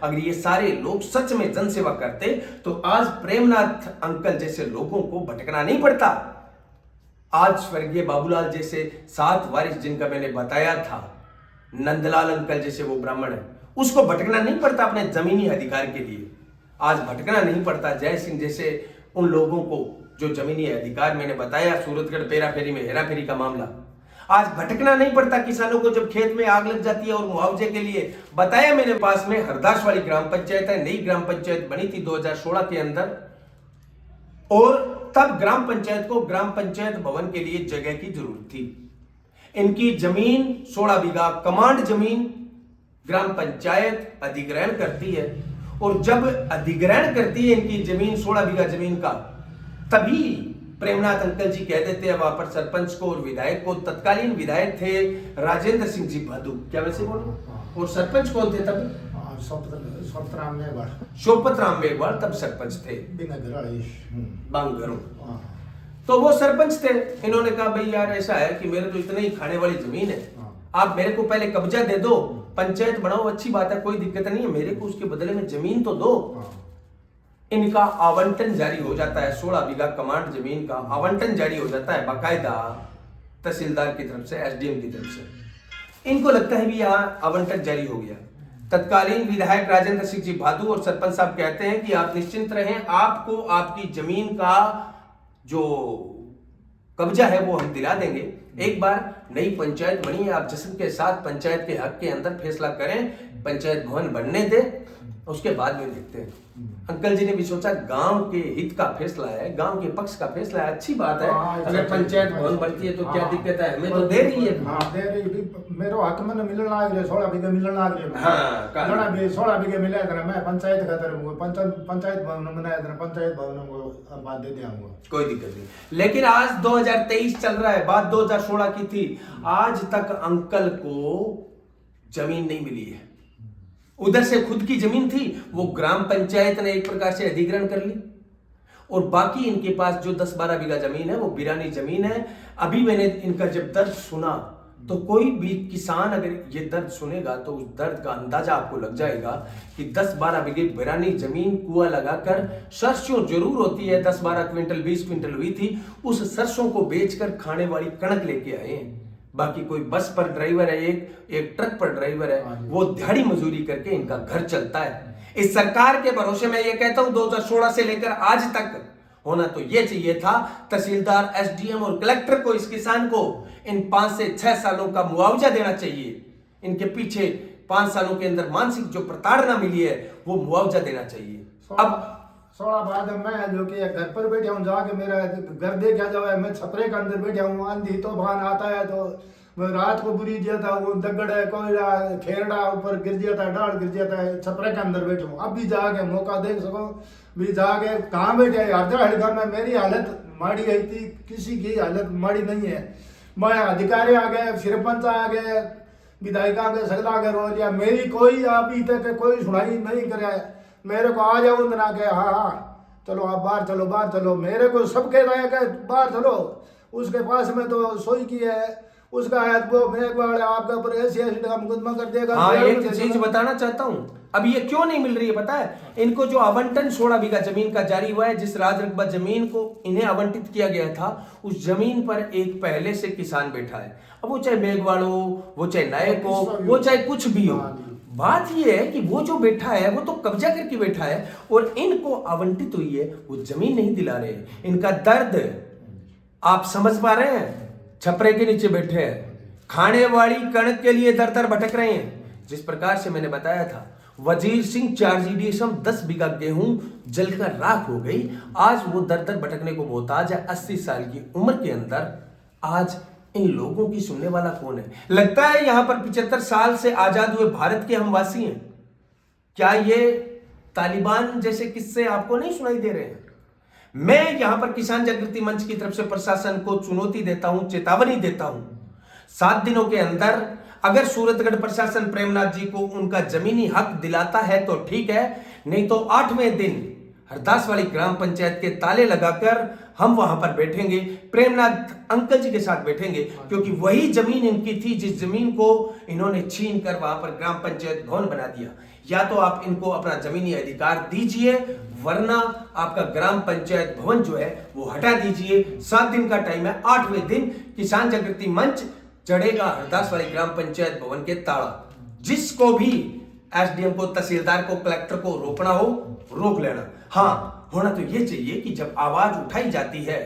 अगर ये सारे लोग सच में जन सेवा करते तो आज प्रेमनाथ अंकल जैसे लोगों को भटकना नहीं पड़ता। आज स्वर्गीय बाबूलाल जैसे 7 वारिस जिनका मैंने बताया था, नंदलाल अंकल जैसे वो ब्राह्मण है, उसको भटकना नहीं पड़ता अपने जमीनी अधिकार के लिए। आज भटकना नहीं पड़ता जय सिंह जैसे उन लोगों को जो जमीनी अधिकार मैंने बताया, सूरतगढ़ पेरा फेरी में हेरा फेरी का मामला। आज भटकना नहीं पड़ता किसानों को जब खेत में आग लग जाती है और मुआवजे के लिए बताया मेरे पास में हरदास वाली ग्राम पंचायत है, नई ग्राम पंचायत बनी थी 2016 के अंदर, और तब ग्राम पंचायत को ग्राम पंचायत भवन के लिए जगह की जरूरत थी। इनकी जमीन 16 बीघा कमांड जमीन ग्राम पंचायत अधिग्रहण करती है, और जब अधिग्रहण करती है इनकी जमीन 16 बीघा जमीन का, तभी प्रेमनाथ अंकल जी कह देते हैं वहां पर सरपंच को और विधायक को। तत्कालीन विधायक थे राजेंद्र सिंह जी भादू, क्या वैसे बोलो, और सरपंच कौन थे तब? शोपत राम मेघवाल तब सरपंच थे बांगरों। तो वो सरपंच थे। इन्होंने कहा भाई यार ऐसा है कि मेरे तो इतने ही खाने वाली जमीन है, आप मेरे को पहले कब्जा दे दो, पंचायत बनाओ, अच्छी बात है, कोई दिक्कत नहीं है, मेरे को उसके बदले में जमीन तो दो। इनका आवंटन जारी हो जाता है, 16 बीघा कमांड जमीन का आवंटन जारी हो जाता है बाकायदा तहसीलदार की तरफ से, एसडीएम की तरफ से। इनको लगता है भी यहाँ आवंटन जारी हो गया। तत्कालीन विधायक राजेंद्र सिंह जी भादू और सरपंच साहब कहते हैं कि आप निश्चिंत रहें, आपको आपकी जमीन का जो कब्जा है वो हम दिला देंगे। एक बार नई पंचायत बनी है, आप जश्न के साथ पंचायत के हक के अंदर फैसला करें, पंचायत भवन बनने दे, उसके बाद में देखते हैं। अंकल जी ने भी सोचा गांव के हित का फैसला है, गांव के पक्ष का फैसला है, अच्छी बात है, अगर पंचायत भवन बनती है तो क्या दिक्कत है, हमें तो दे रही है। दे रही मेरो हक में मिलने लाग रहे, 16 बीघे मिलने लाग रहे। हां, 16 बीघे मिले थे, मैं पंचायत खातर पंचायत भवन बनाया था, पंचायत भवन को बात दे दिया, कोई दिक्कत नहीं। लेकिन आज 2023 चल रहा है, बात 2016 की थी, आज तक अंकल को जमीन नहीं मिली है। उधर से खुद की जमीन थी, वो ग्राम पंचायत ने एक प्रकार से अधिग्रहण कर ली, और बाकी इनके पास जो 10-12 बीघा जमीन है वो बिरानी जमीन है। अभी मैंने इनका जब दर्द सुना तो कोई भी किसान अगर ये दर्द सुनेगा तो उस दर्द का अंदाजा आपको लग जाएगा कि 10-12 बीघे बिरानी जमीन कुआं लगाकर सरसों जरूर होती है, 10-12 क्विंटल 20 क्विंटल हुई थी, उस सरसों को बेचकर खाने वाली कणक लेके आए हैं। बाकी कोई बस पर ड्राइवर है, एक ट्रक पर ड्राइवर है, वो दिहाड़ी मजदूरी करके इनका घर चलता है। इस सरकार के भरोसे में ये कहता हूं 2016 से लेकर आज तक होना तो ये चाहिए था, तहसीलदार, एसडीएम और कलेक्टर को इस किसान को इन 5 से 6 सालों का मुआवजा देना चाहिए। इनके पीछे 5 सालों के अंदर मानसिक जो प्रताड़ना मिली है वो मुआवजा देना चाहिए। अब 16 बाद मैं जो कि घर पर बैठा हूँ, जाके मेरा घर देखा जाए, मैं छपरे के अंदर बैठा हूँ, आंधी तूफान आता है तो रात को बुरी जाता, वो दगड़ है, कोयला खेरड़ा ऊपर गिर जाता है, डाल गिर जाता है, छपरे के अंदर बैठा हूँ। अब भी जाके मौका देख सको, भी जाके कहाँ बैठे हरदर में मेरी हालत माड़ी आई थी, किसी की हालत माड़ी नहीं है। मैं अधिकारी आ गए, सरपंच आ गए, विधायक आ गए, सगला आ गए, रो लिया, मेरी कोई अभी तक कोई सुनाई नहीं करे। मेरे को आ जाओ ना के हाँ चलो आप बाहर चलो, बाहर चलो, मेरे को सब कह रहा है कि बाहर चलो। उसके पास में तो सोई की है, उसका है वो आपके ऊपर ऐसी का मुकदमा कर देगा। हाँ, एक चीज बताना चाहता हूँ, अब ये क्यों नहीं मिल रही है पता है? इनको जो आवंटन 16 बीघा जमीन का जारी हुआ है, जिस राज रकबा जमीन को इन्हें आवंटित किया गया था, उस जमीन पर एक पहले से किसान बैठा है। अब वो चाहे मेघवाल हो, वो चाहे नायक हो, वो चाहे कुछ भी हो, बात ये है कि वो जो बैठा है वो तो कब्जा करके बैठा है, और इनको आवंटित हुई है वो जमीन नहीं दिला रहे। इनका दर्द आप समझ पा रहे हैं? छपरे के नीचे बैठे हैं, खाने वाली कणक के लिए दर दर भटक रहे हैं। जिस प्रकार से मैंने बताया था, वजीर सिंह 4 GDSM 10 बीघा गेहूं जलकर राख हो गई, आज वो दर दर भटकने को मोहताज है। 80 साल की उम्र के अंदर आज इन लोगों की सुनने वाला कौन है? लगता है यहां पर 75 साल से आजाद हुए भारत के हम वासी हैं। क्या ये तालिबान जैसे किस्से आपको नहीं सुनाई दे रहे हैं? मैं यहां पर किसान जागृति मंच की तरफ से प्रशासन को चुनौती देता हूं, चेतावनी देता हूं, 7 दिनों के अंदर अगर सूरतगढ़ प्रशासन प्रेमनाथ जी को उनका जमीनी हक दिलाता है तो ठीक है, नहीं तो 8वें दिन हरदास वाली ग्राम पंचायत के ताले लगाकर हम वहां पर बैठेंगे, प्रेमनाथ अंकल जी के साथ बैठेंगे, क्योंकि वही जमीन इनकी थी जिस जमीन को इन्होंने छीन कर वहां पर ग्राम पंचायत भवन बना दिया। या तो आप इनको अपना जमीनी अधिकार दीजिए, वरना आपका ग्राम पंचायत भवन जो है वो हटा दीजिए। 7 दिन का टाइम है। 8वें दिन किसान जागृति मंच चढ़ेगा हरदास वाली ग्राम पंचायत भवन के ताला। जिसको भी एसडीएम को, तहसीलदार को, कलेक्टर को रोकना हो रोक लेना। हाँ, होना तो ये चाहिए कि जब आवाज उठाई जाती है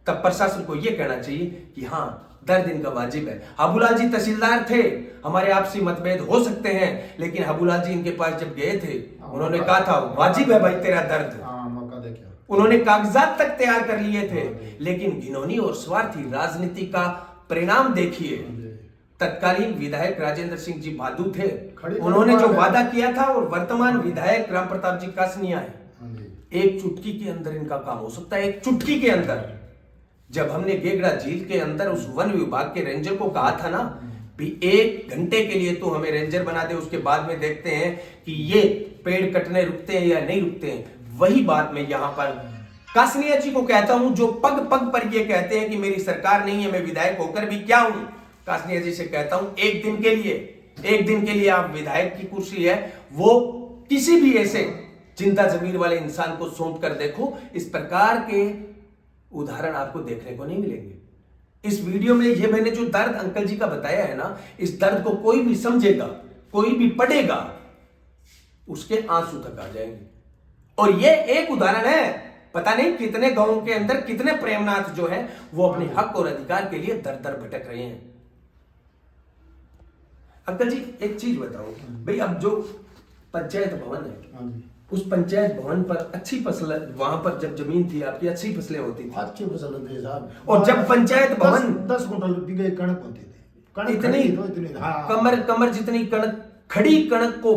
तब प्रशासन को यह कहना चाहिए कि हाँ 10 दिन का वाजिब है। हबूलाल जी तहसीलदार थे, हमारे आपसी मतभेद हो सकते हैं, लेकिन हबूलाल जी इनके पास जब गए थे उन्होंने कहा था वाजिब है भाई तेरा दर्द। उन्होंने कागजात तक तैयार कर लिए थे, लेकिन घिनौनी और स्वार्थी राजनीति का परिणाम देखिए। तत्कालीन विधायक राजेंद्र सिंह जी भादू थे, उन्होंने जो वादा किया था, और वर्तमान विधायक राम प्रताप जी कासनिया है। एक चुटकी के अंदर इनका काम हो सकता है, एक चुटकी के अंदर। जब हमने गेगड़ा झील के अंदर उस वन विभाग के रेंजर को कहा था ना भी 1 घंटे के लिए तो हमें रेंजर बना दे, उसके बाद में देखते हैं कि ये पेड़ कटने रुकते हैं या नहीं रुकते हैं, वही बात मैं यहां पर कासनिया जी को कहता हूं, जो पग पग पर ये कहते हैं कि मेरी सरकार नहीं है, मैं विधायक होकर भी क्या हूं। कासनिया जी से कहता हूं, एक दिन के लिए आप विधायक की कुर्सी है वो किसी भी ऐसे चिंता जमीर वाले इंसान को सौंप कर देखो। इस प्रकार के उदाहरण आपको देखने को नहीं मिलेंगे। इस वीडियो में ये मैंने जो दर्द अंकल जी का बताया है ना, इस दर्द को कोई भी समझेगा, कोई भी पढ़ेगा, उसके आंसू तक आ जाएंगे। और ये एक उदाहरण है, पता नहीं कितने गांवों के अंदर कितने प्रेमनाथ जो है वो अपने हक और अधिकार के लिए दर दर भटक रहे हैं। अंकल जी एक चीज बताओ भाई, अब जो पंचायत भवन है उस पंचायत भवन पर अच्छी फसल, वहां पर जब जमीन थी आपकी अच्छी फसलें होती थी, अच्छी फसल होती है साहब। और जब पंचायत भवन 10 कुंटल बीघे कणक होती थी, इतनी कमर जितनी कणक, खड़ी कणक को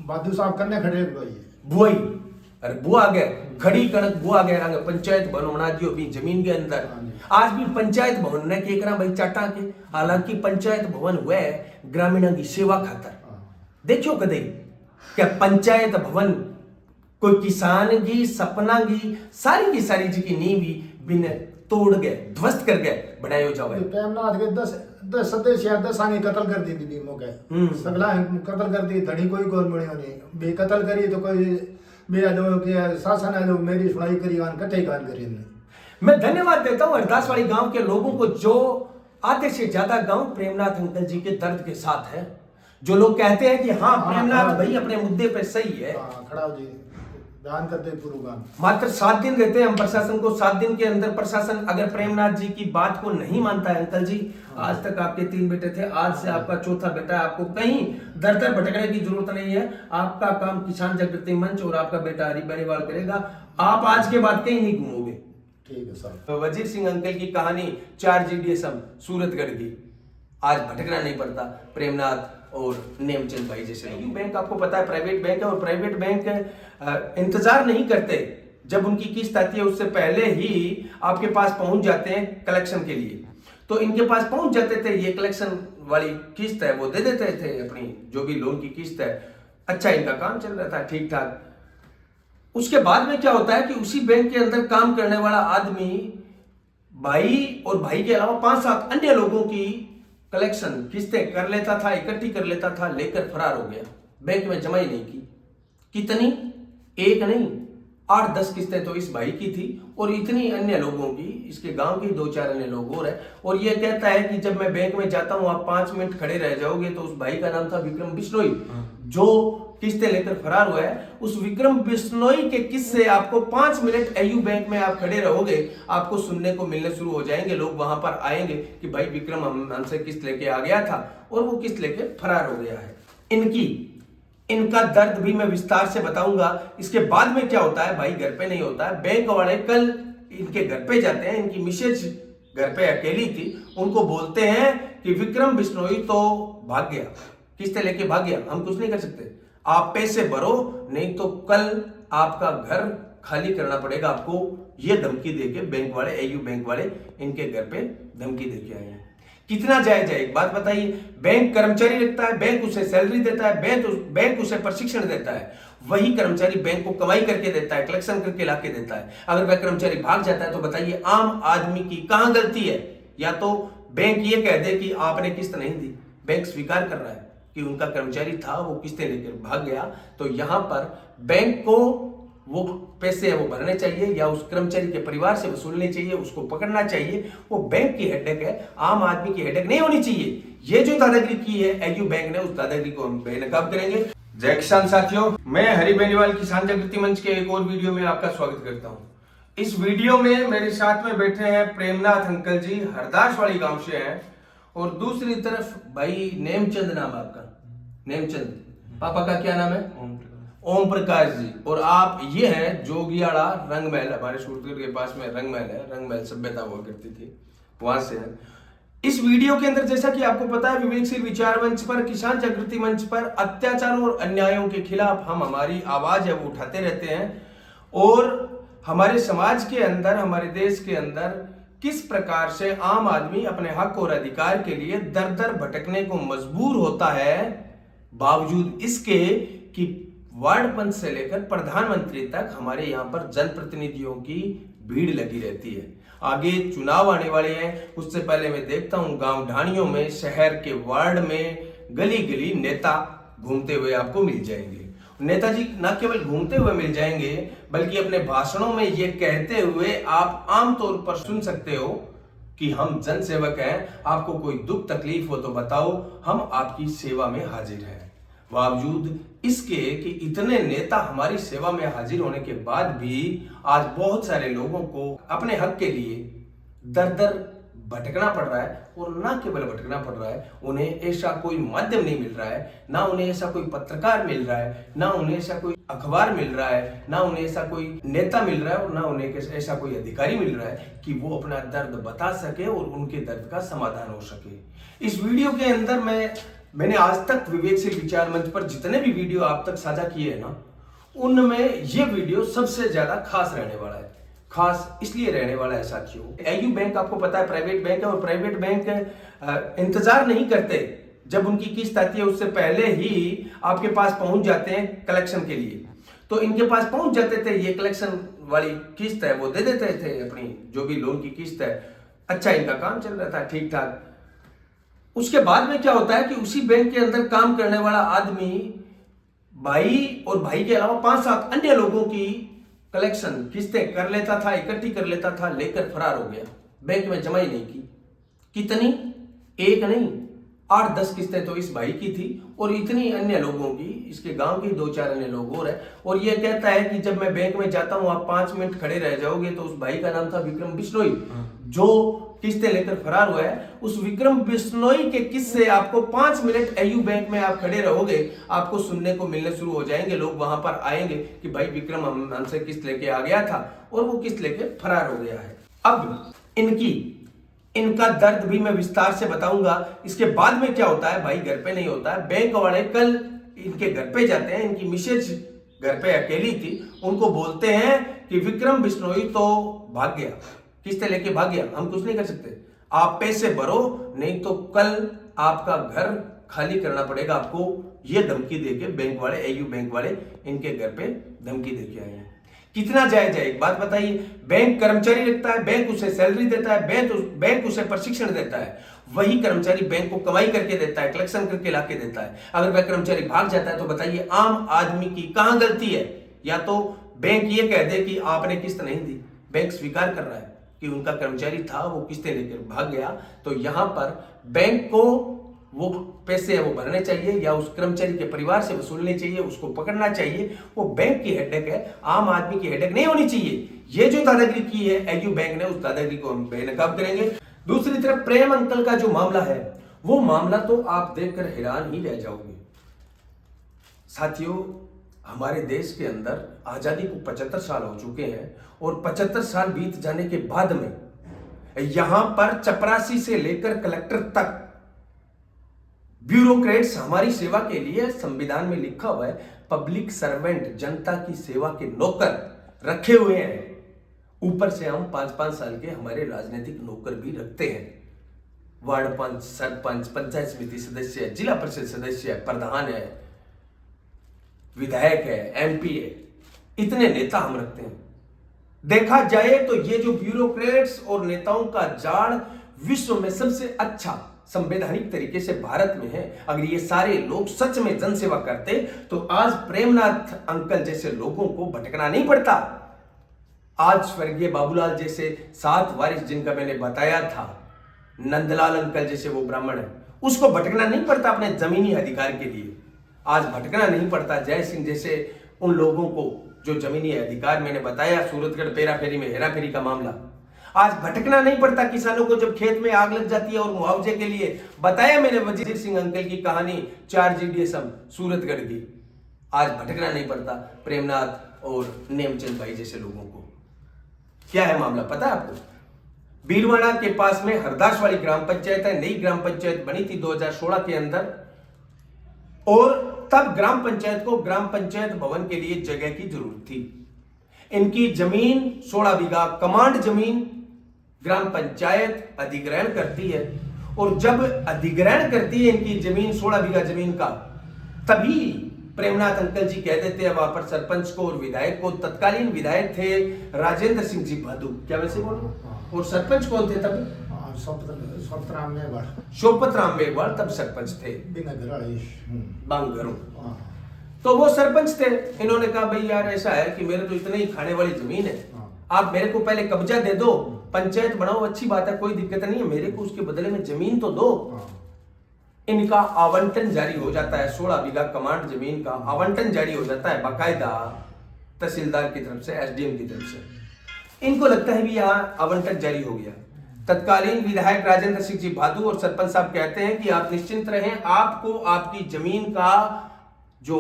बादू साहब करने खड़े बुआई, अरे बुआ गए, खड़ी कणक बुआ गए, रंग पंचायत भवन बना दियो भी जमीन के अंदर। आज भी पंचायत भवन ने केकरा भाई चाटा के, हालांकि पंचायत भवन हुआ है ग्रामीणों की सेवा खातर। देखियो कदे क्या पंचायत भवन कोई किसान की सपना की सारी की सारी जी की नींव भी बिन तोड़ गए, ध्वस्त कर गए, बनायो जावे। प्रेमनाथ के 10 सदस्य 10 आगे कत्ल कर दी थी मौके, सगला कत्ल कर दी, धड़ी कोई गौरमणी ने बे कत्ल करी तो कोई बे जो के शासन है जो मेरी सुनाई करी आन कटे गान करी ने। मैं धन्यवाद देता हूं हरदास वाली गांव के लोगों को, जो आधे से ज्यादा गांव प्रेमनाथ अंकल जी के दर्द के साथ है, जो लोग कहते हैं कि हाँ प्रेमनाथ भाई अपने मुद्दे पे सही है। खड़ा हो जी दान करते पूर्वगान। मात्र 7 दिन देते हैं हम प्रशासन को, 7 दिन के अंदर प्रशासन अगर प्रेमनाथ जी की बात को नहीं मानता है, अंकल जी आज तक आपके 3 बेटे थे, आज से आपका 4था बेटा है, आपको कहीं दर दर भटकने की जरूरत नहीं है। आपका काम किसान जागृति मंच और आपका बेटा हरि बेनीवाल करेगा, आप आज के बाद कहीं नहीं घूमोगे। ठीक है सर। तो वजीर सिंह अंकल की कहानी 4 जीडीएसएम सूरतगढ़ की, आज भटकना नहीं पड़ता प्रेमनाथ और नेमचंद भाई जैसे लोग। बैंक आपको पता है प्राइवेट बैंक है, और प्राइवेट बैंक इंतजार नहीं करते, जब उनकी किस्त आती है उससे पहले ही आपके पास पहुंच जाते हैं कलेक्शन के लिए। तो इनके पास पहुंच जाते थे, ये कलेक्शन वाली किस्त है वो दे देते थे, अपनी जो भी लोन की किस्त है। अच्छा इनका काम चल रहा था ठीक ठाक। उसके बाद में क्या होता है कि उसी बैंक के अंदर काम करने वाला आदमी भाई और भाई के अलावा 5-7 अन्य लोगों की कलेक्शन किस्तें कर लेता था, इकट्ठी कर लेता था, लेकर फरार हो गया, बैंक में जमा ही नहीं की। कितनी? एक नहीं 8-10 किस्तें तो इस भाई की थी, और इतनी अन्य लोगों की, इसके गांव के 2-4 अन्य लोग और है। और ये कहता है कि जब मैं बैंक में जाता हूं आप 5 मिनट खड़े रह जाओगे। तो उस भाई का नाम था विक्रम बिश्नोई, जो किस्तें लेकर फरार हुआ है। उस विक्रम बिश्नोई के किस्से आपको 5 मिनट एयू बैंक में आप खड़े रहोगे, आपको सुनने को मिलने शुरू हो जाएंगे। लोग वहां पर आएंगे कि भाई विक्रम हमसे किस्त लेके आ गया था और वो किस्त लेके फरार हो गया है। इनका दर्द भी मैं विस्तार से बताऊंगा। इसके बाद में क्या होता है, भाई घर पे नहीं होता है, बैंक वाले कल इनके घर पे जाते हैं, इनकी मिसेज घर पे अकेली थी, उनको बोलते हैं कि विक्रम बिश्नोई तो भाग गया, किस्तें लेके भाग गया, हम कुछ नहीं कर सकते, आप पैसे भरो नहीं तो कल आपका घर खाली करना पड़ेगा आपको। ये धमकी देके बैंक वाले, एयू बैंक वाले इनके घर पे धमकी देके आए हैं। कितना जायज है एक बात बताइए? बैंक कर्मचारी रखता है, बैंक उसे सैलरी देता है, बैंक उसे प्रशिक्षण देता है, वही कर्मचारी बैंक को कमाई करके देता है, कलेक्शन करके लाके देता है। अगर वह कर्मचारी भाग जाता है तो बताइए आम आदमी की कहां गलती है? या तो बैंक ये कह दे कि आपने किस्त नहीं दी, बैंक स्वीकार कर रहा है कि उनका कर्मचारी था वो किस्तें लेकर भाग गया, तो यहां पर बैंक को वो पैसे वो भरने चाहिए या उस कर्मचारी के परिवार से वसूलने चाहिए, उसको पकड़ना चाहिए। वो बैंक की हेडेक है, आम आदमी की हेडेक नहीं होनी चाहिए। ये जो दादागिरी की है एयू बैंक ने, उस दादागिरी को हम बेनकाब करेंगे। जय किसान साथियों, मैं हरि बेनीवाल किसान जागृति मंच के एक और वीडियो में आपका स्वागत करता हूं। इस वीडियो में मेरे साथ में बैठे हैं प्रेमनाथ अंकल जी, हरदासवाड़ी गांव से हैं, और दूसरी तरफ भाई नेमचंद, नाम आपका नेमचंद, पापा का क्या नाम है? ओम प्रकाश जी। और आप ये हैं जोगियाड़ा रंगमहल, हमारे सूरतगढ़ के पास में रंगमहल है, रंगमहल सभ्यता हुआ करती थी, वहां से है। इस वीडियो के अंदर जैसा कि आपको पता है, विवेकशील विचार मंच पर, किसान जागृति मंच पर अत्याचारों और अन्यायों के खिलाफ हम हमारी आवाज है वो उठाते रहते हैं, और हमारे समाज के अंदर, हमारे देश के अंदर किस प्रकार से आम आदमी अपने हक और अधिकार के लिए दर दर भटकने को मजबूर होता है, बावजूद इसके कि वार्ड पंच से लेकर प्रधानमंत्री तक हमारे यहाँ पर जनप्रतिनिधियों की भीड़ लगी रहती है। आगे चुनाव आने वाले हैं, उससे पहले मैं देखता हूँ गांव ढाणियों में, शहर के वार्ड में, गली गली नेता घूमते हुए आपको मिल जाएंगे। नेताजी न केवल घूमते हुए मिल जाएंगे, बल्कि अपने भाषणों में ये कहते हुए आप आमतौर पर सुन सकते हो कि हम जन सेवक हैं, आपको कोई दुख तकलीफ हो तो बताओ, हम आपकी सेवा में हाजिर हैं। बावजूद इसके कि इतने नेता हमारी सेवा में हाजिर होने के बाद भी आज बहुत सारे लोगों को अपने हक के लिए दर दर भटकना पड़ रहा है, और ना केवल भटकना पड़ रहा है, उन्हें ऐसा कोई माध्यम नहीं मिल रहा है, ना उन्हें ऐसा कोई पत्रकार मिल रहा है, ना उन्हें ऐसा कोई अखबार मिल रहा है, ना उन्हें ऐसा कोई नेता मिल रहा है, और ना उन्हें ऐसा कोई अधिकारी मिल रहा है कि वो अपना दर्द बता सके और उनके दर्द का समाधान हो सके। इस वीडियो के अंदर मैंने आज तक विवेकशील विचार मंच पर जितने भी वीडियो आप तक साझा किए हैं ना, उनमें ये वीडियो सबसे ज्यादा खास रहने वाला है। खास इसलिए रहने वाला है साथियों, एयू बैंक आपको पता है प्राइवेट बैंक है, और प्राइवेट बैंक इंतजार नहीं करते, जब उनकी किस्त आती है उससे पहले ही आपके पास पहुंच जाते हैं कलेक्शन के लिए। तो इनके पास पहुंच जाते थे, ये कलेक्शन वाली किस्त है वो दे देते थे, अपनी जो भी लोन की किस्त है। अच्छा, इनका काम चल रहा था ठीक ठाक। उसके बाद में क्या होता है कि उसी बैंक के अंदर काम करने वाला आदमी भाई और भाई के अलावा 5-7 अन्य लोगों की कलेक्शन किस्तें कर लेता था, इकट्ठी कर लेता था, लेकर फरार हो गया, बैंक में जमा ही नहीं की। कितनी? एक नहीं, 8-10 किस्तें तो इस भाई की थी, और इतनी अन्य लोगों की, इसके गांव के 2-4 अन्य लोग और है। और ये कहता है कि जब मैं बैंक में जाता हूं आप 5 मिनट खड़े रह जाओगे। तो उस भाई का नाम था विक्रम बिश्नोई, जो किस्तें लेकर फरार हुआ है। उस विक्रम बिश्नोई के किस्से आपको 5 मिनट एयू बैंक में आप खड़े रहोगे, आपको सुनने को मिलने शुरू हो जाएंगे। लोग वहां पर आएंगे कि भाई विक्रम हमसे किस्त लेके आ गया था और वो किस्त लेके फरार हो गया है। अब इनका दर्द भी मैं विस्तार से बताऊंगा। इसके बाद में क्या होता है, भाई घर पे नहीं होता है, बैंक वाले कल इनके घर पे जाते हैं, इनकी मिसेज घर पे अकेली थी, उनको बोलते हैं कि विक्रम बिश्नोई तो भाग गया, किस्तें लेके भाग गया, हम कुछ नहीं कर सकते, आप पैसे भरो नहीं तो कल आपका घर खाली करना पड़ेगा आपको। ये धमकी देके बैंक वाले, एयू बैंक वाले इनके घर पे धमकी देके आए हैं। कितना जायज है एक बात बताइए? बैंक कर्मचारी रखता है, बैंक उसे सैलरी देता है, बैंक उसे प्रशिक्षण देता है, वही कर्मचारी बैंक को कमाई करके देता है, कलेक्शन करके लाके देता है। अगर वह कर्मचारी भाग जाता है तो बताइए आम आदमी की कहां गलती है? या तो बैंक ये कह दे कि आपने किस्त नहीं दी, बैंक स्वीकार कर रहा है कि उनका कर्मचारी था वो किस्तें लेकर भाग गया, तो यहां पर बैंक को वो पैसे है वो भरने चाहिए या उस कर्मचारी के परिवार से वसूलने चाहिए, उसको पकड़ना चाहिए। वो बैंक की हेडेक है, आम आदमी की हेडेक नहीं होनी चाहिए। ये जो दादागिरी की है एयू बैंक ने, उस दादागिरी को हम बेनकाब करेंगे। दूसरी तरफ प्रेम अंकल का जो मामला है, वो मामला तो आप देखकर हैरान ही रह जाओगे। साथियों, हमारे देश के अंदर आजादी को 75 साल हो चुके हैं, और 75 साल बीत जाने के बाद में यहां पर चपरासी से लेकर कलेक्टर तक ब्यूरोक्रेट्स हमारी सेवा के लिए, संविधान में लिखा हुआ है पब्लिक सर्वेंट, जनता की सेवा के नौकर रखे हुए हैं। ऊपर से हम 5-5 साल के हमारे राजनीतिक नौकर भी रखते हैं। वार्ड पंच, सरपंच, पंचायत समिति सदस्य, जिला परिषद सदस्य, प्रधान है, विधायक है, एमपी है, इतने नेता हम रखते हैं। देखा जाए तो ये जो ब्यूरोक्रेट्स और नेताओं का जाड़ विश्व में सबसे अच्छा, संवैधानिक तरीके से भारत में है, अगर ये सारे लोग सच में जनसेवा करते तो आज प्रेमनाथ अंकल जैसे लोगों को भटकना नहीं पड़ता। आज स्वर्गीय बाबूलाल जैसे 7 वारिस जिनका मैंने बताया था, नंदलाल अंकल जैसे वो ब्राह्मण है, उसको भटकना नहीं पड़ता अपने जमीनी अधिकार के लिए। आज भटकना नहीं पड़ता जय सिंह जैसे उन लोगों को जो जमीनी अधिकार मैंने बताया, सूरतगढ़ पेरा फेरी में हेरा फेरी का मामला। आज भटकना नहीं पड़ता किसानों को जब खेत में आग लग जाती है और मुआवजे के लिए बताया मैंने वजीर सिंह अंकल की कहानी 4 GDSM सूरतगढ़ की। आज भटकना नहीं पड़ता प्रेमनाथ और नेमचंद भाई जैसे लोगों को। क्या है मामला पता है आपको? बीरवाड़ा के पास में हरदास वाली ग्राम पंचायत है, नई ग्राम पंचायत बनी थी 2016 के अंदर, और तब ग्राम पंचायत को ग्राम पंचायत भवन के लिए जगह की जरूरत थी। इनकी जमीन 16 बीघा कमांड जमीन ग्राम पंचायत अधिग्रहण करती है, और जब अधिग्रहण करती है इनकी जमीन 16 बीघा जमीन का, तभी प्रेमनाथ अंकल जी कह देते हैं वहां पर सरपंच को और विधायक को। तत्कालीन विधायक थे राजेंद्र सिंह जी भादू, क्या वैसे बोलूं? और सरपंच कौन थे तब? शोपत राम मेघवाल तब सरपंच थे, बांगरों। तो वो सरपंच थे। इन्होंने कहा भाई यार ऐसा है कि मेरे तो इतने ही खाने वाली जमीन है, आप मेरे को पहले कब्जा दे दो, पंचायत बनाओ, अच्छी बात है, कोई दिक्कत नहीं है, मेरे को उसके बदले में जमीन तो दो। इनका आवंटन जारी हो जाता है, 16 बीघा कमांड जमीन का आवंटन जारी हो जाता है बाकायदा तहसीलदार की तरफ से, SDM की तरफ से। इनको लगता है भी यहाँ आवंटन जारी हो गया। तत्कालीन विधायक राजेंद्र सिंह जी भादू और सरपंच साहब कहते हैं कि आप निश्चिंत रहें, आपको आपकी जमीन का जो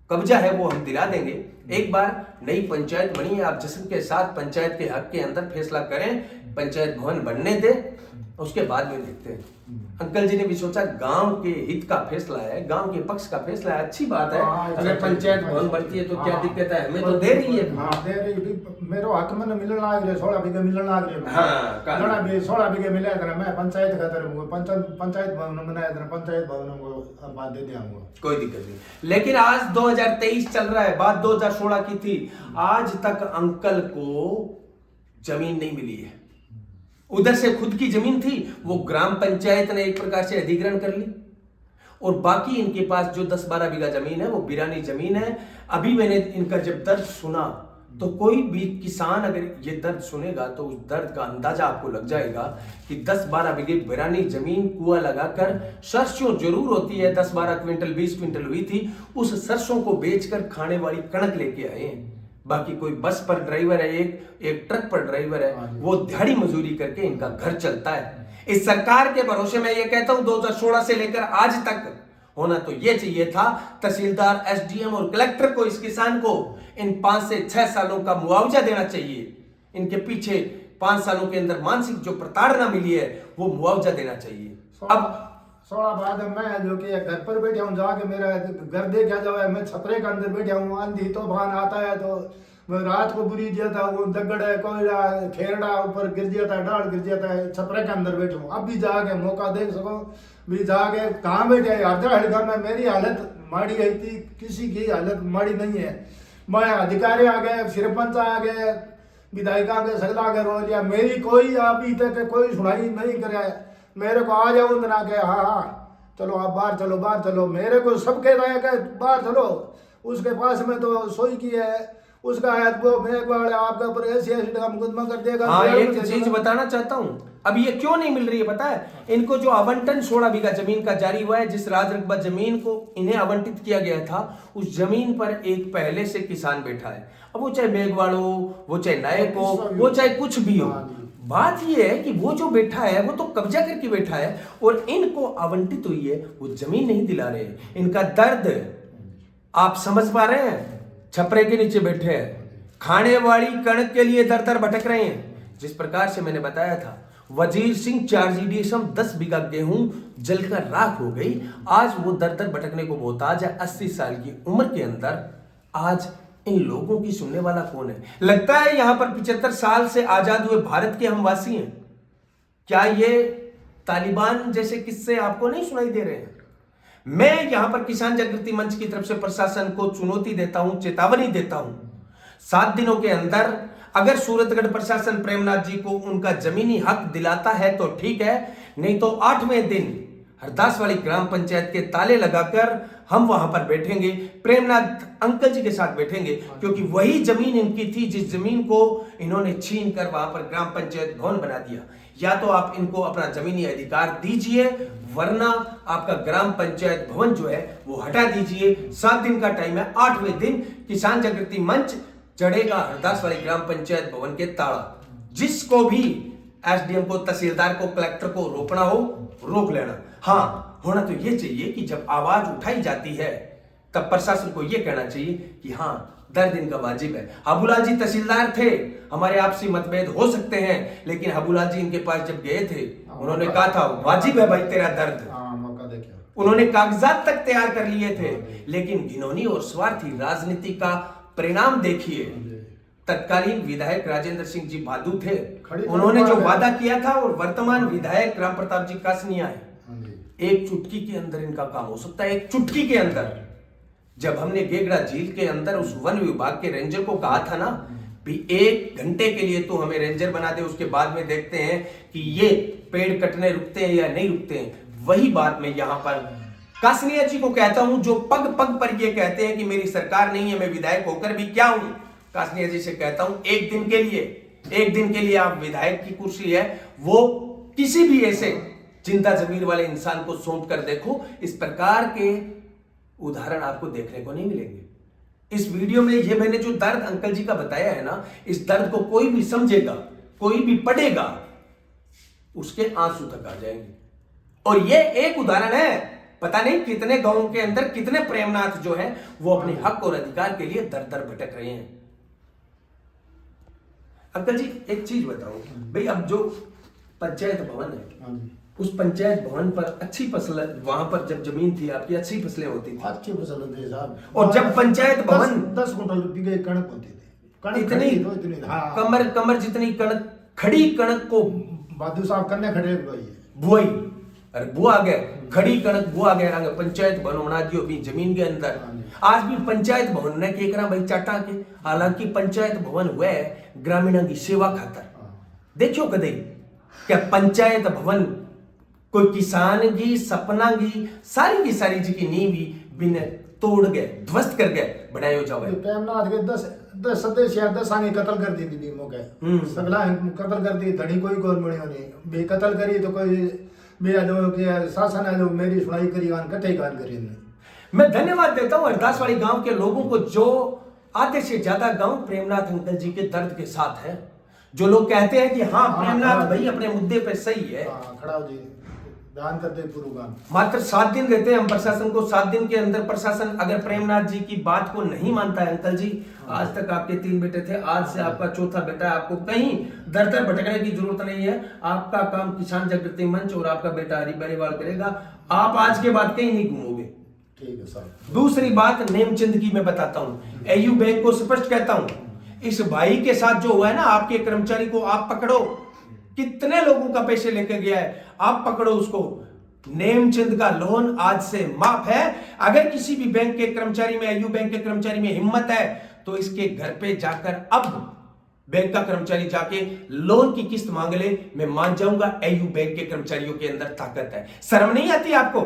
कब्जा है वो हम दिला देंगे। एक बार नई पंचायत बनी है, आप जश्न के साथ पंचायत के हक के अंदर फैसला करें, पंचायत भवन बनने दे, उसके बाद में देखते हैं। अंकल जी ने भी सोचा गांव के हित का फैसला है, गांव के पक्ष का फैसला है, अच्छी बात है, अगर पंचायत भवन बनती है तो क्या दिक्कत है, हमें तो दे रही है। दे रही, मेरो हक में मिलने लाग रहे, 16 बीघे मिलने लाग रहे। 16 बीघे मिले थे, मैं पंचायत खातर पंचायत भवन बनाया था, पंचायत भवन को बात दे दिया, कोई दिक्कत नहीं। लेकिन आज 2023 चल रहा है, बात 2016 की थी, आज तक अंकल को जमीन नहीं मिली है। उधर से खुद की जमीन थी, वो ग्राम पंचायत ने एक प्रकार से अधिग्रहण कर ली, और बाकी इनके पास जो 10-12 बीघा जमीन है वो बिरानी जमीन है। अभी मैंने इनका जब दर्द सुना, तो कोई भी किसान अगर ये दर्द सुनेगा तो उस दर्द का अंदाजा आपको लग जाएगा कि 10-12 बीघे बिरानी जमीन कुआं लगाकर, सरसों जरूर होती है 10-12 क्विंटल 20 क्विंटल हुई थी, उस सरसों को बेचकर खाने वाली कणक लेके आए हैं। बाकी कोई बस पर ड्राइवर है, एक ट्रक पर ड्राइवर है, वो दिहाड़ी मजदूरी करके इनका घर चलता है। इस सरकार के भरोसे मैं ये कहता हूं 2016 से लेकर आज तक होना तो ये चाहिए था, तहसीलदार, SDM और कलेक्टर को इस किसान को इन 5 से 6 सालों का मुआवजा देना चाहिए। इनके पीछे 5 सालों के अंदर मानसिक जो प्रताड़ना मिली है वो मुआवजा देना चाहिए। अब 16 बाद मैं जो कि घर पर बैठा हूँ, जाके मेरा घर देखा जाए, मैं छपरे के अंदर बैठा हूँ, आंधी तूफान आता है तो रात को बुरी जाता, वो दगड़ है, कोयला खेरड़ा ऊपर गिर जाता है, डाल गिर जाता है, छपरे के अंदर बैठा हूँ। अब भी जाके मौका देख सको, भी जाके कहाँ बैठे हरदा हड़का में, मेरी हालत माड़ी गई थी, किसी की हालत माड़ी नहीं है। मैं अधिकारी आ गए, सरपंच आ गए, विधायक आ गए, सगला आ गए, रो लिया, मेरी कोई अभी तक कोई सुनाई नहीं करे। मेरे को आ जाओ ना के हाँ चलो आप बाहर चलो, बाहर चलो, मेरे को सब कह रहा है कि बाहर चलो, उसके पास में तो सोई की है, उसका वो मेघवाल आपका ऊपर ऐसी का मुकदमा कर देगा। हाँ, एक चीज बताना चाहता हूँ, अब ये क्यों नहीं मिल रही है पता है? इनको जो आवंटन 16 बीघा जमीन का जारी हुआ है, जिस राज रकबा जमीन को इन्हें आवंटित किया गया था, उस जमीन पर एक पहले से किसान बैठा है। अब वो चाहे मेघवाल हो, वो चाहे नायक हो, वो चाहे कुछ भी हो, बात ये है कि वो जो बैठा है वो तो कब्जा करके बैठा है, और इनको आवंटित हुई है वो जमीन नहीं दिला रहे। इनका दर्द आप समझ पा रहे हैं? छपरे के नीचे बैठे हैं, खाने वाली कणक के लिए दर दर भटक रहे हैं। जिस प्रकार से मैंने बताया था, वजीर सिंह 4 GDSM 10 बीघा गेहूं जलकर राख हो गई, आज वो दर दर भटकने को मोहताज है। 80 साल की उम्र के अंदर आज इन लोगों की सुनने वाला कौन है? लगता है यहां पर 75 साल से आजाद हुए भारत के हम वासी हैं। क्या ये तालिबान जैसे किस्से आपको नहीं सुनाई दे रहे हैं? मैं यहां पर किसान जागृति मंच की तरफ से प्रशासन को चुनौती देता हूं, चेतावनी देता हूं, 7 दिनों के अंदर अगर सूरतगढ़ प्रशासन प्रेमनाथ जी को उनका जमीनी हक दिलाता है तो ठीक है, नहीं तो 8वें दिन हरदास वाली ग्राम पंचायत के ताले लगाकर हम वहां पर बैठेंगे, प्रेमनाथ अंकल जी के साथ बैठेंगे, क्योंकि वही जमीन इनकी थी जिस जमीन को इन्होंने छीन कर वहां पर ग्राम पंचायत भवन बना दिया। या तो आप इनको अपना जमीनी अधिकार दीजिए, वरना आपका ग्राम पंचायत भवन जो है वो हटा दीजिए। 7 दिन का टाइम है, 8वें दिन किसान जागृति मंच चढ़ेगा हरदास वाली ग्राम पंचायत भवन के ताला। जिसको भी एसडीएम को, तहसीलदार को, कलेक्टर को रोकना हो रोक लेना। हाँ, होना तो ये चाहिए कि जब आवाज उठाई जाती है तब प्रशासन को ये कहना चाहिए कि हाँ, दर्द इनका वाजिब है। हबूलाल जी तहसीलदार थे, हमारे आपसी मतभेद हो सकते हैं, लेकिन हबूलाल जी इनके पास जब गए थे उन्होंने कहा था वाजिब है भाई तेरा दर्द। मौका देखिए, उन्होंने कागजात तक तैयार कर लिए थे, लेकिन घिनौनी और स्वार्थी राजनीति का परिणाम देखिए। तत्कालीन विधायक राजेंद्र सिंह जी भादू थे, उन्होंने जो वादा किया था, और वर्तमान विधायक राम प्रताप जी कासनिया है। एक चुटकी के अंदर इनका काम हो सकता है, एक चुटकी के अंदर। जब हमने गेगड़ा झील के अंदर उस वन विभाग के रेंजर को कहा था ना भी 1 घंटे के लिए तो हमें रेंजर बना दे, उसके बाद में देखते हैं कि ये पेड़ कटने रुकते हैं या नहीं रुकते हैं, वही बात मैं यहां पर कासनिया जी को कहता हूं, जो पग पग पर ये कहते हैं कि मेरी सरकार नहीं है, मैं विधायक होकर भी क्या हूं। कासनिया जी से कहता हूं, एक दिन के लिए आप विधायक की कुर्सी है वो किसी भी ऐसे जिंदा जमीर वाले इंसान को सौंप कर देखो, इस प्रकार के उदाहरण आपको देखने को नहीं मिलेंगे। इस वीडियो में ये मैंने जो दर्द अंकल जी का बताया है ना, इस दर्द को कोई भी समझेगा, कोई भी पढ़ेगा, उसके आंसू तक आ जाएंगे। और ये एक उदाहरण है, पता नहीं कितने गांवों के अंदर कितने प्रेमनाथ जो है वो अपने हक और अधिकार के लिए दर दर भटक रहे हैं। अंकल जी एक चीज बताओ भाई, अब जो पंचायत भवन है, उस पंचायत भवन पर अच्छी फसल, वहां पर जब जमीन थी आपकी अच्छी फसलें होती थी, अच्छी फसल होती है साहब। और जब पंचायत भवन 10 कुंटल बीघे कणक होती थी, इतनी हाँ। कमर जितनी कणक, खड़ी कणक को बादू साहब करने खड़े बुआई, अरे बुआ गए खड़ी कणक बुआ गए रंग पंचायत भवन बना दियो भी जमीन के अंदर। आज भी पंचायत भवन ने के करा भाई चाटा के, हालांकि पंचायत भवन हुआ है ग्रामीणों की सेवा खातर। देखियो कदे क्या पंचायत भवन कोई किसान की सपना की सारी जी की नींव भी बिन तोड़ गए, ध्वस्त कर गए, बनायो जावे। प्रेमनाथ के 10 सदस्य 10 आगे कत्ल कर दी थी मौके, सगला कत्ल कर दी, धड़ी कोई गौरमेंट नहीं बे कत्ल करी तो कोई मेरा जो के शासन है जो मेरी सुनाई करी वान कटे कान करी ने। मैं धन्यवाद देता हूं हरदास वाली गांव के लोगों को, जो आधे से ज्यादा गांव प्रेमनाथ अंकल जी के दर्द के साथ है, जो लोग कहते हैं कि हाँ प्रेमनाथ भाई अपने मुद्दे पे सही है। खड़ा हो जी, दान करते पूरा गांव। मात्र 7 दिन देते हैं हम प्रशासन को, 7 दिन के अंदर प्रशासन अगर प्रेमनाथ जी की बात को नहीं मानता है, अंकल जी आज तक आपके 3 बेटे थे, आज से आपका 4था बेटा है, आपको कहीं दर दर भटकने की जरूरत नहीं है। आपका काम किसान जागृति मंच और आपका बेटा हरी बेनीवाल करेगा, आप आज के बाद कहीं नहीं घूमोगे। ठीक है सर। दूसरी बात नेमचंद की मैं बताता हूं, एयू बैंक को स्पष्ट कहता हूं, इस भाई के साथ जो हुआ है ना, आपके कर्मचारी को आप पकड़ो, कितने लोगों का पैसे लेके गया है, आप पकड़ो उसको। नेमचंद का लोन आज से माफ है। अगर किसी भी बैंक के कर्मचारी में, एयू बैंक के कर्मचारी में हिम्मत है तो इसके घर पे जाकर अब बैंक का कर्मचारी जाके लोन की किस्त मांग ले, मैं मान जाऊंगा एयू बैंक के कर्मचारियों के अंदर ताकत है। शर्म नहीं आती आपको?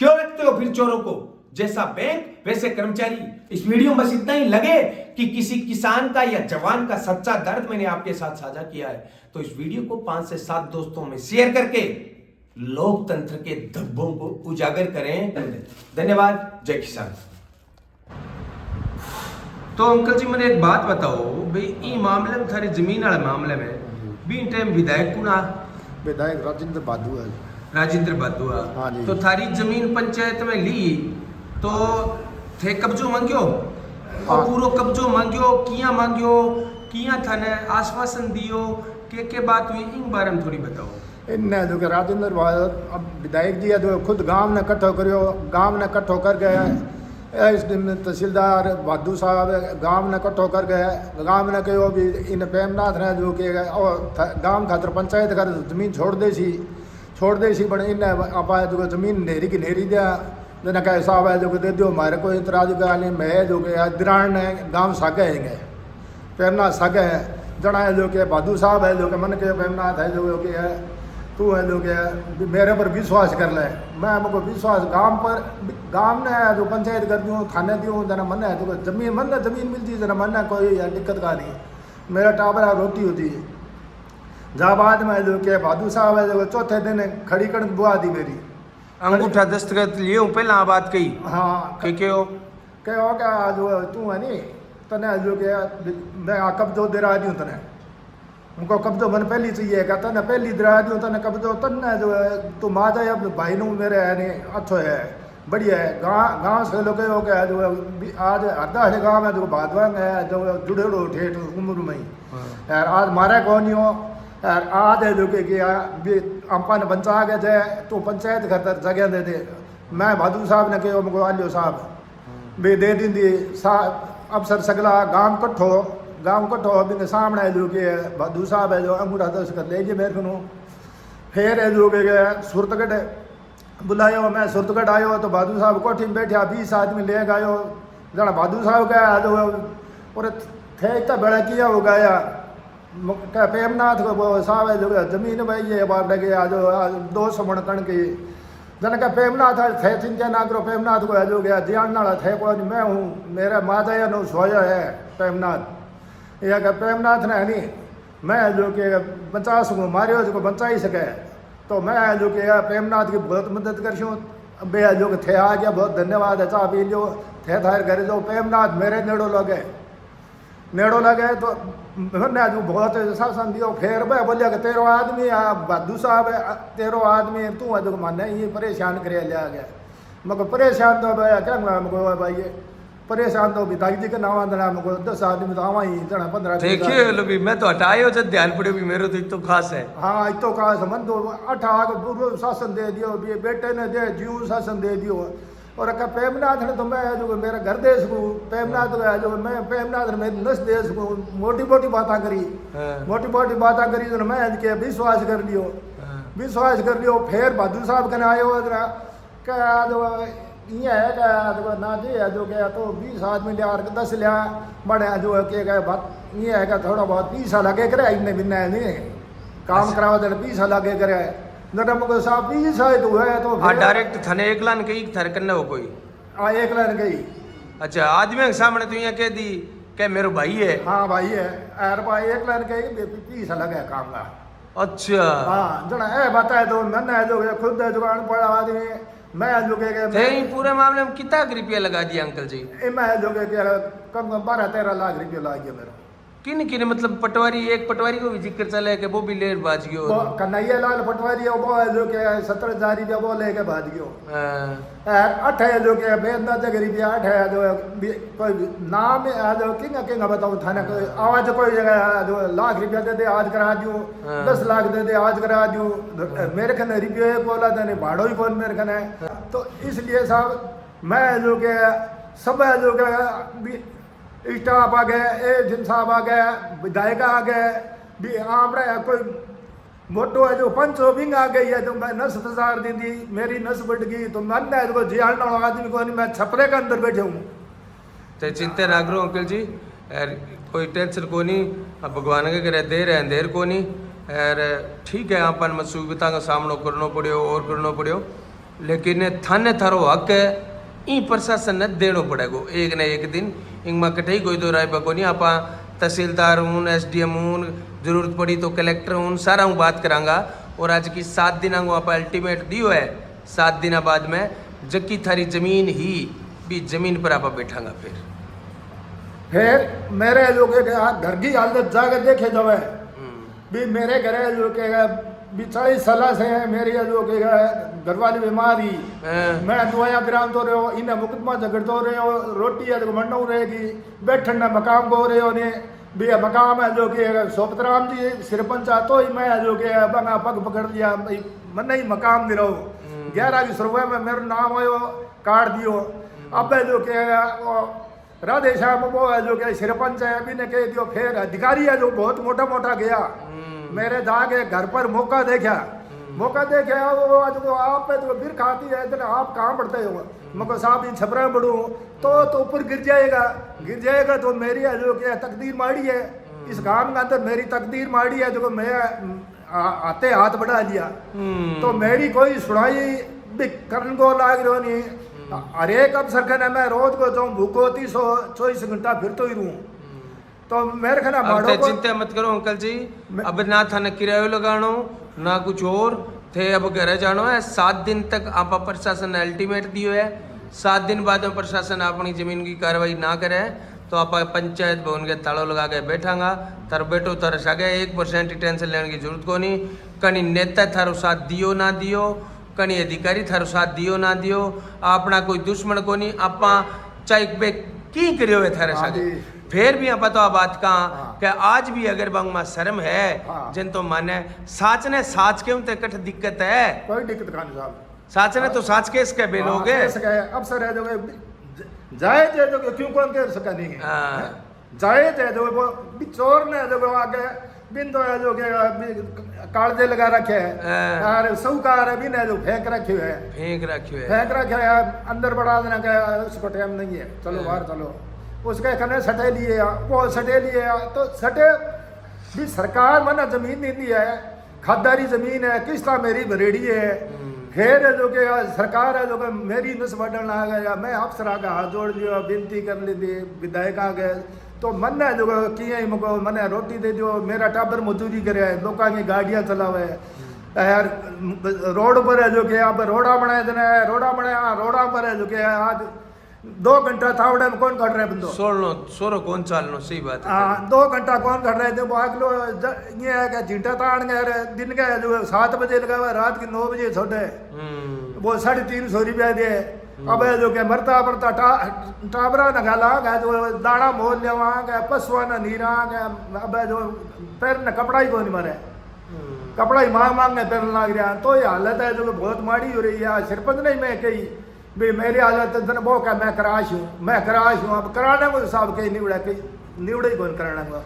क्यों रखते हो फिर चोरों को? जैसा बैंक वैसे कर्मचारी। इस वीडियो में बस इतना ही लगे कि किसी किसान का या जवान का सच्चा दर्द मैंने आपके साथ साझा किया है, तो इस वीडियो को 5 से 7 दोस्तों में शेयर करके लोकतंत्र के धब्बों को उजागर करें। धन्यवाद। जय किसान। तो अंकल जी मैंने एक बात बताओ भाई, ई मामले में थारी जमीन वाले मामले में भी टाइम विधायक कुना? विधायक राजेंद्र बादू है। राजेंद्र बादुआ। हाँ जी। तो थारी जमीन पंचायत में ली तो थे कब्जो मांगियो और पूरो कब्जो मांगियो, किया मांगियो, किया थाने आश्वासन दियो, के बात हुई, इन बारे में थोड़ी बताओ। इनने जो कि राजेंद्र अब विधायक जी है जो खुद गांव ने इकट्ठो करियो, गांव ने इकट्ठो कर गए, इस तहसीलदार भादू साहब गांव ने इकट्ठो कर गए, गांव ने कहो भी इन प्रेमनाथ ने जो कि गांव खातर पंचायत कर जमीन छोड़ दे सी बने इन आप जो जमीन नेरी की नेरी दिया ने कहे साहब है जो कि दे दो, हमारे कोई इतराज का नहीं। मैं जो कि दिरान ने गांव सागे हैं प्रेमनाथ सागे हैं जना है जो कि बहादुर साहब है जो कि मन के प्रेमनाथ है जो कि है तू है जो कि मेरे पर विश्वास कर ले। मैं हमको विश्वास गांव ने है जो पंचायत कर दूँ थाने दूँ जना मन है तो जमीन मिलती है जना मन है कोई दिक्कत का नहीं। मेरा टाबरा रोटी होती है जहाँ बाद में जो कि बहादुर साहब है जो चौथे दिन खड़ी कणक बुआ दी मेरी अंगूठा दस्तखत लिए हूँ पहला बात कही हाँ के क्यों क्या जो तू है नी तने जो कि मैं कब्जो दे रहा दी हूँ तने उनको कब्जो मन पहली चाहिए क्या तने पहली दे रहा दी हूँ तने कब्जो तने जो है तू माँ जाए अब भाई नू मेरे है नहीं अच्छो है बढ़िया है गाँव से लोग हो गया जो आज आधा है गाँव है जो भादवांग है जो जुड़ेड़ो ठेठ उम्र में ही यार आज मारा कौन नहीं हो यार आज है जो कि अम्पा ने बचा के जाए तो पंचायत खातर जगह दे दे। मैं बहादुर साहब ने कहो मुझको आलियो साहब भी दे दी अफसर सगला गांव कट्ठो अभी सामने है जो कि बहादुर साहब है जो अंगूठा दस्तखत ले मेरे को फिर है जो कि सुरतगढ़ बुलायो। मैं सुरतगढ़ आयो तो बहादुर साहब कोठी में बैठा 20 आदमी ले गयो जना बहादुर साहब का जो और थे इतना बड़ा किया हो गया क्या प्रेमनाथ को साहब है जो जमीन भाई ये बाप लगे आज 200 मन कण की जन का प्रेमनाथ थे चिंता ना करो प्रेमनाथ को जो गया जियान नाला थे को मैं हूँ मेरा माता नो सोया है प्रेमनाथ यह क्या प्रेमनाथ ने नहीं मैं जो कि 50 को मारियो जो बचा ही सके तो मैं जो कि प्रेमनाथ की बहुत मदद करशूँ बे जो कि थे आ गया बहुत धन्यवाद है चाह पी लो थे थार घर जो प्रेमनाथ मेरे नेड़ो लगे तो मैंने जो बहुत शासन दियो फिर मैं बोलिया कि तेरो आदमी बहादुर साहब है तेरो आदमी तू है जो माने ये परेशान कर लिया गया मगर परेशान तो भाई क्या हमको भाई ये परेशान तो पिताजी जी के नाम आंदना हमको 10 आदमी तो आवा ही जना 15 देखिए लो भी मैं तो हटायो जब ध्यान पड़े भी मेरे तो इतो खास है हाँ इतो खास मन तो 8 आग पूर्व शासन दे दियो बेटे ने दे जीव शासन दे दियो और अगर प्रेमनाथ ने तो मैं जो मेरा घर दे सकूँ प्रेमनाथ जो मैं प्रेमनाथ ने मेरी नस दे सकूँ मोटी बातें करी मोटी बातें करी जो मैं के विश्वास कर लियो फिर बहादुर साहब कने आयो क्या जो ये है क्या जो ना जी है जो क्या तो 20 आदमी लिया 10 लिया बड़े जो है बात ये है क्या थोड़ा बहुत 20 लगे करे इन्ने बिन्ने नहीं काम करावा दे 20 लगे करे नटमको साहब 20 है तो है तो हाँ डायरेक्ट थाने एक लान कही थारे करना हो कोई हाँ एक लाइन गई अच्छा आदमी के सामने तो यहाँ कह दी क्या मेरा भाई है हाँ भाई है यार भाई एक लाइन गई 20 लगे काम का अच्छा हाँ जना है बताए तो मैंने जो खुद है जो अनपढ़ आदमी मैं जो थे पूरे मामले में कितना रुपया लगा दिया अंकल जी मैं जो कम 12-13 लाख रुपया लगा दिया मेरा किन मतलब पटवारी एक पटवारी को भी जिक्र चले कि वो भी ले भाज गयो कन्हैया लाल पटवारी वो है जो कि 17,000 रुपया वो लेके भाज गयो 8 है जो कि बेंदा जगह रुपया 8 है जो कोई नाम है जो किंग बताऊँ थाने कोई आवाज कोई जगह जो लाख रुपया दे दे आज करा दूँ 10 लाख दे दे आज करा दूँ मेरे खने रुपये बोला था नहीं भाड़ो ही कौन मेरे खने तो इसलिए साहब मैं जो कि सब है जो कि स्टाफ आ गए एजेंट साहब आ गए विधायक आ गए भी आमरा कोई मोटो है जो 500 बिंग आ गई है तो मैं नस 1000 दी थी मेरी नस बढ़ गई तो मन है तो जियान आदमी को नहीं मैं छपरे के अंदर बैठे हूँ तो चिंता ना करो अंकल जी कोई टेंशन को नहीं अब भगवान के करे देर है अंधेर को नहीं और ठीक है अपन मुसीबत का सामना करना पड़ो और करना पड़ो लेकिन थाने थारो हक है ई प्रशासन ने देना पड़ेगा एक न एक दिन इनमें कठई कोई तो राय पको नहीं आप तहसीलदार हूँ SDM हूँ जरूरत पड़ी तो कलेक्टर हूँ सारा हूँ बात करांगा और आज की 7 दिन को आप अल्टीमेट दियो है 7 दिन बाद में जबकि थारी जमीन ही भी जमीन पर आप बैठांगा फिर मेरे जो घर की हालत जाकर देखे जावे भी मेरे घर जो के 40 साल से मेरी जो के घरवाली बीमारी मैं दुआया ग्राम तो रहो इन्हें मुकदमा झगड़ तो रहे रोटी है तो मंडो रहेगी बैठन ना मकाम को रहे ने भी मकाम है जो कि सोपतराम जी सरपंच तो ही मैं जो कि बंगा पग पकड़ लिया मन ही मकाम दे रहो 11 की शुरुआत में मेरा नाम आयो काट दियो अब जो कि राधे श्याम वो है जो कि सरपंच है अभी ने कह दियो फिर अधिकारी है जो बहुत मोटा गया मेरे जाके घर पर मौका देखा वो आज तो आप पे तो फिर खाती है इतने आप कहाँ बढ़ते हो मको साहब इन छपरा बढ़ू तो ऊपर गिर जाएगा तो मेरी है जो कि तकदीर माड़ी है इस काम के अंदर मेरी तकदीर माड़ी है जो मैं आते हाथ बढ़ा लिया तो मेरी कोई सुनाई भी करने को लाग रही नहीं। हर एक अफसर कहना मैं रोज को जाऊँ भूखो 24 घंटा फिर तो ही रहूँ तो मेरे कहना अब ते चिंता मत करो अंकल जी, अब ना थाने किरायो लगानो ना कुछ और थे, अब घर जानो है। 7 दिन तक आप प्रशासन ने अल्टीमेट दियो है, 7 दिन बाद में प्रशासन अपनी जमीन की कार्रवाई ना करे तो आप पंचायत भवन के तालो लगा के बैठांगा तर बैठो तर सके 1% की टेंशन लेने की जरूरत को नहीं। कहीं नेता थारो साथ दियो ना दियो, कहीं अधिकारी थारो साथ दियो ना दियो, अपना कोई दुश्मन को नहीं, आपा चाहे पे की करियो है थारे सके फिर भी आप तो बात कहाँ कि आज भी अगर बंगमा शर्म है जिन तो माने साच ने साच के उनते कट दिक्कत है, कोई दिक्कत नहीं साहब, साच ने तो साच के इसके बेलोगे अफसर है जो जायज है जो क्यों कौन कह सका नहीं है, जायज है जो वो चोर ने जो आगे बिंदु है जो कागजे लगा रखे है और साहूकार है भी ने जो फेंक रखे है अंदर बढ़ा देना का उसको टाइम नहीं है, चलो बाहर चलो उसके कने सटे लिए वो सटे लिए तो सटे भी सरकार मना जमीन नहीं दी है, खादारी जमीन है, किस्ता मेरी भरेड़ी है, फिर जो कि सरकार है जो कि मेरी नस बढ़न आ गया, मैं अफसर का हाथ जोड़ दियो विनती कर ली थी विधायक आ गए तो मन है जो किए मुको मैंने रोटी दे दियो, मेरा टाबर मजदूरी करे लोगों की गाड़ियाँ चलावे यार रोड पर है जो कि अब रोड़ा बनाए देना है, रोड़ा बनाया रोड़ा पर है जो कि आज 2 घंटा थावड़े में कौन कर रहे बंदो सोरो कौन चालनो, सही बात है। हाँ 2 घंटा कौन कर रहे थे अगलो ये है कि झींटा ताड़ गए दिन का जो 7 बजे लगा हुआ रात के 9 बजे छोटे वो 350 रुपया दे, अब जो के मरता मरता टाबरा न गाला गया जो दाना मोल लेवा गया पशुआ न नीरा गया, अब जो पैर न कपड़ा ही कौन मरे, कपड़ा ही मांग मांग पैर लग रहा तो ये हालत है जो बहुत माड़ी हो रही है। सरपंच नहीं मैं कही भाई मेरी हालत वो क्या मैं कराश हूँ अब कराने को साहब कहीं निवड़ा ही कौन कराने को।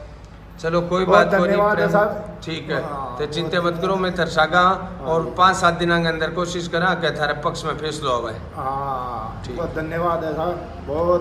चलो कोई बात धन्यवाद है साहब, ठीक है तो चिंता मत करो, मैं थरसागा और 5-7 दिन के अंदर कोशिश करा कि थारे पक्ष में फैसलो आवे। हाँ बहुत धन्यवाद है साहब, बहुत